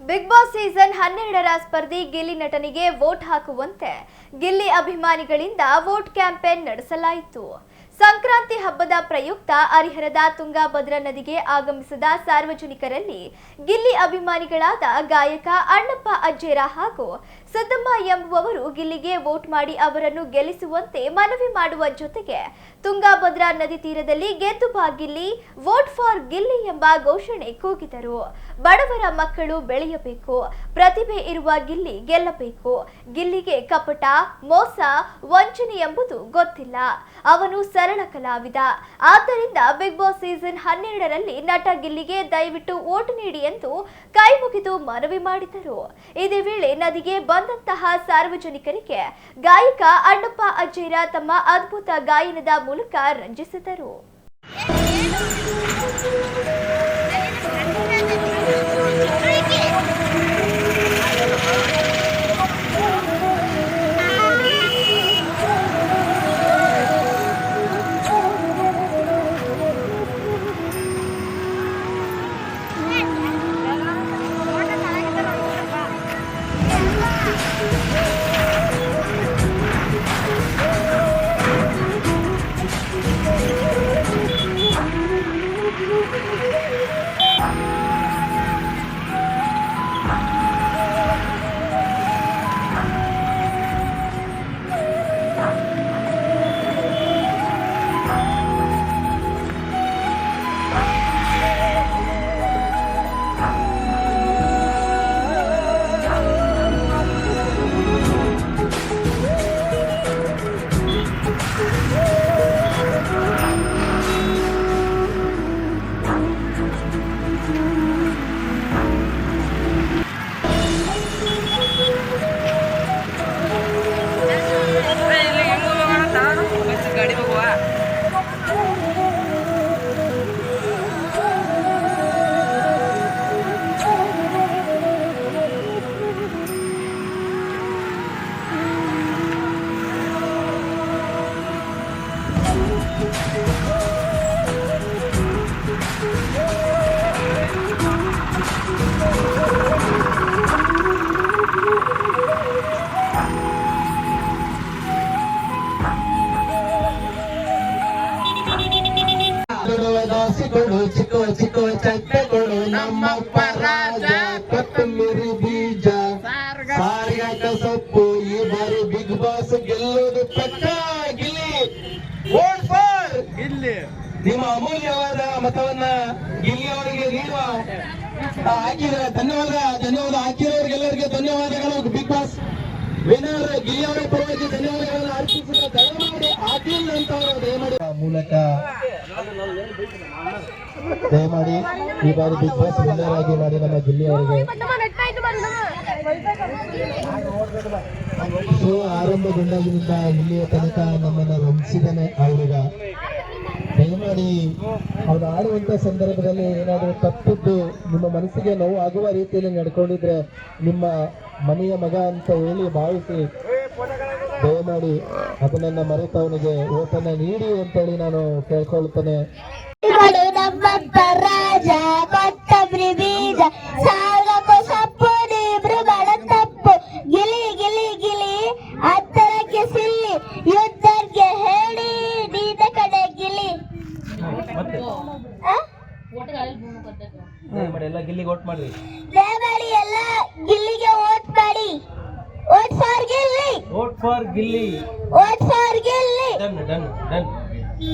Big boss season 12ರ ಸ್ಪರ್ಧಿ ಗಿಲ್ಲಿ ನಟನಿಗೆ ವೋಟ್ ಹಾಕುವಂತೆ ಗಿಲ್ಲಿ ಅಭಿಮಾನಿಗಳಿಂದ ವೋಟ್ ಕ್ಯಾಂಪೇನ್ ನಡೆಸಲಾಯಿತು. ಸಂಕ್ರಾಂತಿ ಹಬ್ಬದ ಪ್ರಯುಕ್ತ ಹರಿಹರದ ತುಂಗಭದ್ರಾ ನದಿಗೆ ಆಗಮಿಸಿದ ಸಾರ್ವಜನಿಕರಲ್ಲಿ ಗಿಲ್ಲಿ ಅಭಿಮಾನಿಗಳಾದ ಗಾಯಕ ಅಣ್ಣಪ್ಪ ಅಜ್ಜೇರ ಹಾಗೂ ಸದ್ದಮ್ಮ ಎಂಬುವವರು ಗಿಲ್ಲಿಗೆ ವೋಟ್ ಮಾಡಿ ಅವರನ್ನು ಗೆಲ್ಲಿಸುವಂತೆ ಮನವಿ ಮಾಡುವ ಜೊತೆಗೆ ತುಂಗಭದ್ರಾ ನದಿ ತೀರದಲ್ಲಿ ಗೆದ್ದು ಬಾ ಗಿಲ್ಲಿ, ವೋಟ್ ಫಾರ್ ಗಿಲ್ಲಿ ಎಂಬ ಘೋಷಣೆ ಕೂಗಿದರು. ಬಡವರ ಮಕ್ಕಳು ಬೆಳೆಯಬೇಕು, ಪ್ರತಿಭೆ ಇರುವ ಗಿಲ್ಲಿ ಗೆಲ್ಲಬೇಕು. ಗಿಲ್ಲಿಗೆ ಕಪಟ, ಮೋಸ, ವಂಚನೆ ಎಂಬುದು ಗೊತ್ತಿಲ್ಲ. ಅವನು ಸರಳ ಕಲಾವಿದ. ಆದ್ದರಿಂದ ಬಿಗ್ ಬಾಸ್ ಸೀಸನ್ 12ರಲ್ಲಿ ನಟ ಗಿಲ್ಲಿಗೆ ದಯವಿಟ್ಟು ವೋಟ್ ನೀಡಿ ಎಂದು ಕೈ ಮುಗಿದು ಮನವಿ ಮಾಡಿದರು. ಇದೇ ವೇಳೆ ನದಿಗೆ ಬಂದಂತಹ ಸಾರ್ವಜನಿಕರಿಗೆ ಗಾಯಕ ಅಣ್ಣಪ್ಪ ಅಜ್ಜೇರ ತಮ್ಮ ಅದ್ಭುತ ಗಾಯನದ ಮೂಲಕ ರಂಜಿಸಿದರು. ಚಿಕ್ಕ ಚಿಕ್ಕ ಚಟ್ಟೆಗಳು ನಮ್ಮಪ್ಪ ರಾಜ, ಕೊತ್ತಂಬರಿ ಬೀಜ, ಸಾರಿಗಾಟ ಸೊಪ್ಪು. ಈ ಬಾರಿ ಬಿಗ್ ಬಾಸ್ ಗೆಲ್ಲೋದು ಪಕ್ಕ. Gilli, vote for Gilli. ನಿಮ್ಮ ಅಮೂಲ್ಯವಾದ ಮತವನ್ನ ಗಿಲ್ಲಿ ಅವರಿಗೆ ನೀಡುವ ಹಾಕಿದ್ರೆ ಧನ್ಯವಾದ. ಹಾಕಿರೋರಿಗೆಲ್ಲರಿಗೆ ಧನ್ಯವಾದಗಳು. ಬಿಗ್ ಬಾಸ್ ವಿನರ್ ಗಿಲ್ಲಿ ಅವರ ಪರವಾಗಿ ಧನ್ಯವಾದಗಳನ್ನು ಅರ್ಪಿಸಿದ ದಯಮಾಡಿ ಹಾಕಿಲ್ಲ ಅಂತವರು ದಯಮಾಡಿ ಮೂಲಕ ದಯಮಾಡಿ ಈ ಬಾರಿ ಬಿಗ್ ಬಾಸ್ ವಿನ್ನರ್ ಆಗಿ ಮಾಡಿ ನಮ್ಮ ಗಿಲ್ಲಿ ಅವರಿಗೆ ಶೋ ಆರಂಭಗೊಂಡಾಗಿನಿಂದ ಇಲ್ಲಿಯ ತನಕ ನಮ್ಮನ್ನು ರಂಜಿಸಿದ್ದಾನೆ. ಅವರೀಗ ದಯಮಾಡಿ ಅವನು ಆಡುವಂತ ಸಂದರ್ಭದಲ್ಲಿ ಏನಾದರೂ ತಪ್ಪಿದ್ದು ನಿಮ್ಮ ಮನಸ್ಸಿಗೆ ನೋವು ಆಗುವ ರೀತಿಯಲ್ಲಿ ನಡ್ಕೊಂಡಿದ್ರೆ ನಿಮ್ಮ ಮನೆಯ ಮಗ ಅಂತ ಹೇಳಿ ಭಾವಿಸಿ ದಯಮಾಡಿ ಅದನ್ನ ಮರೆತು ಅವನಿಗೆ ಓಟನ್ನ ನೀಡಿ ಅಂತೇಳಿ ನಾನು ಕೇಳ್ಕೊಳ್ತೇನೆ. ನಮ್ಮಪ್ಪ ರಾಜ, ಕೊತ್ತಂಬರಿ ಬೀಜ, ಸಾಗಕ್ಕೂ ಸೊಪ್ಪು, ನೀಬ್ರು ಬಡ ತಪ್ಪು. ಗಿಲಿ ಗಿಲಿ ಗಿಲಿ ಹತ್ತರಕ್ಕೆ ಸಿಲ್ಲಿ, ಯುದ್ಧಕ್ಕೆ ಹೇಳಿ ನೀದ ಕಡೆ ಗಿಲಿ. ಎಲ್ಲ ಗಿಲ್ಲಿಗೆ ವೋಟ್ ಮಾಡಿ, ದಯಮಾಡಿ ಎಲ್ಲ ಗಿಲ್ಲಿಗೆ ವೋಟ್ ಮಾಡಿ. Vote for Gilli, vote for Gilli, vote for Gilli. Done done done.